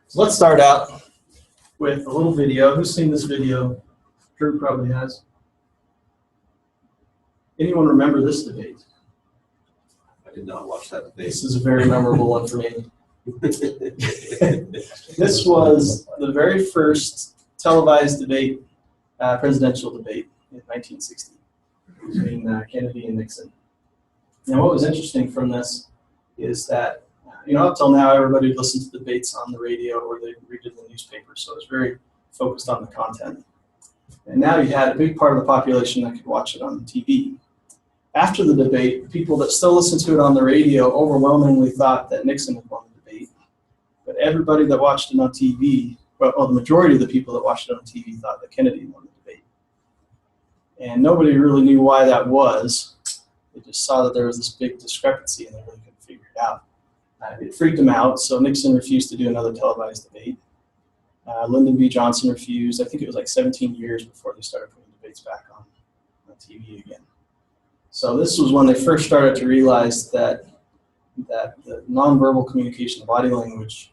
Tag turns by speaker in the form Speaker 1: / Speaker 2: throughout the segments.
Speaker 1: So let's start out with a little video. Who's seen this video? Drew probably has. Anyone remember this debate?
Speaker 2: I did not watch that debate.
Speaker 1: This is a very memorable one for me. This was the very first televised debate, presidential debate in 1960 between Kennedy and Nixon. And what was interesting from this is that, up till now, everybody listened to debates on the radio or they read it in the newspaper, so it was very focused on the content. And now you had a big part of the population that could watch it on TV. After the debate, people that still listened to it on the radio overwhelmingly thought that Nixon had won the debate. But everybody that watched it on TV, well, the majority of the people that watched it on TV thought that Kennedy won the debate. And nobody really knew why that was. They just saw that there was this big discrepancy and they really couldn't figure it out. It freaked them out, so Nixon refused to do another televised debate. Lyndon B. Johnson refused. I think it was like 17 years before they started putting debates back on TV again. So this was when they first started to realize that the nonverbal communication, the body language,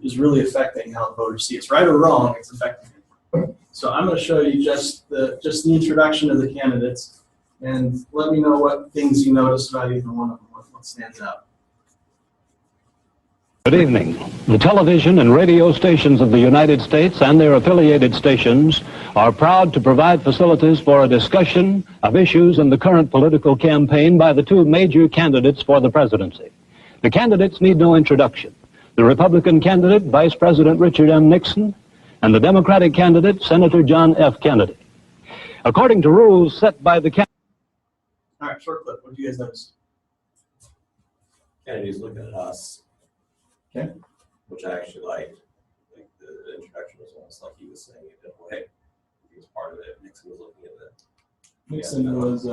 Speaker 1: is really affecting how the voters see it. It's right or wrong, it's affecting it. So I'm going to show you just the introduction of the candidates, and let me know what things you noticed about either one of them, what stands out.
Speaker 3: Good evening. The television and radio stations of the United States and their affiliated stations are proud to provide facilities for a discussion of issues in the current political campaign by the two major candidates for the presidency. The candidates need no introduction. The Republican candidate, Vice President Richard M. Nixon, and the Democratic candidate, Senator John F. Kennedy. According to rules set by the candidates.
Speaker 1: All right, short clip. What do you guys notice?
Speaker 2: Kennedy's looking at us.
Speaker 1: Okay.
Speaker 2: Which I actually liked. I think the introduction was almost like he was saying it in a way. He was part of it. Nixon was looking at it.
Speaker 1: Nixon was,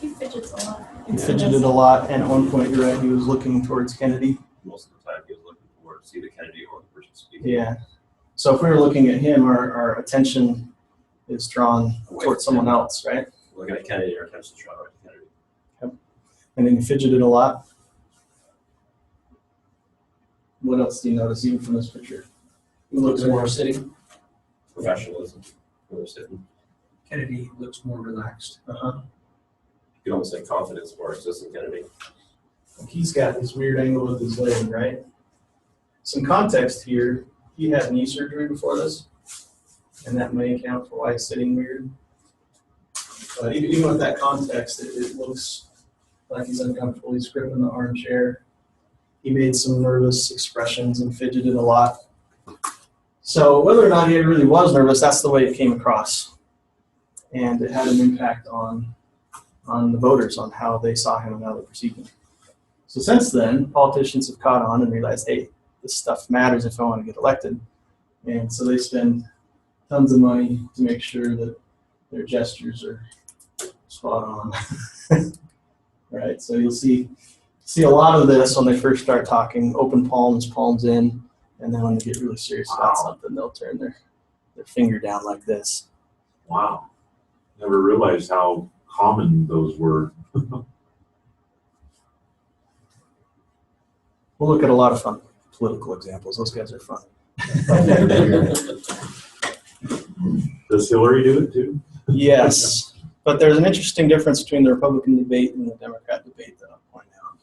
Speaker 4: He fidgets a lot.
Speaker 1: he fidgeted a lot, and at one point, you're right, he was looking towards Kennedy.
Speaker 2: Most of the time he was looking towards either Kennedy or the person speaking.
Speaker 1: Yeah. So if we were looking at him, our attention is drawn towards someone else, right?
Speaker 2: Looking at Kennedy, our attention is drawn right to Kennedy.
Speaker 1: Yep. And then he fidgeted a lot. What else do you notice, even from this picture? Who looks more sitting?
Speaker 2: Professionalism. Where they're sitting.
Speaker 5: Kennedy looks more relaxed.
Speaker 1: Uh-huh.
Speaker 2: You could almost say confidence more exists in Kennedy.
Speaker 1: He's got this weird angle with his leg, right? Some context here. He had knee surgery before this, and that may account for why he's sitting weird. But even with that context, it looks like he's uncomfortable. He's gripping the armchair. He made some nervous expressions and fidgeted a lot. So whether or not he really was nervous, that's the way it came across. And it had an impact on the voters, on how they saw him and how they perceived him. So since then, politicians have caught on and realized, hey, this stuff matters if I want to get elected. And so they spend tons of money to make sure that their gestures are spot on. Right, so you'll see a lot of this when they first start talking, open palms, palms in, and then when they get really serious about something, they'll turn their finger down like this.
Speaker 6: Wow. Never realized how common those were.
Speaker 1: We'll look at a lot of fun political examples. Those guys are fun.
Speaker 6: Does Hillary do it too?
Speaker 1: Yes, but there's an interesting difference between the Republican debate and the Democrat debate that I'll point out.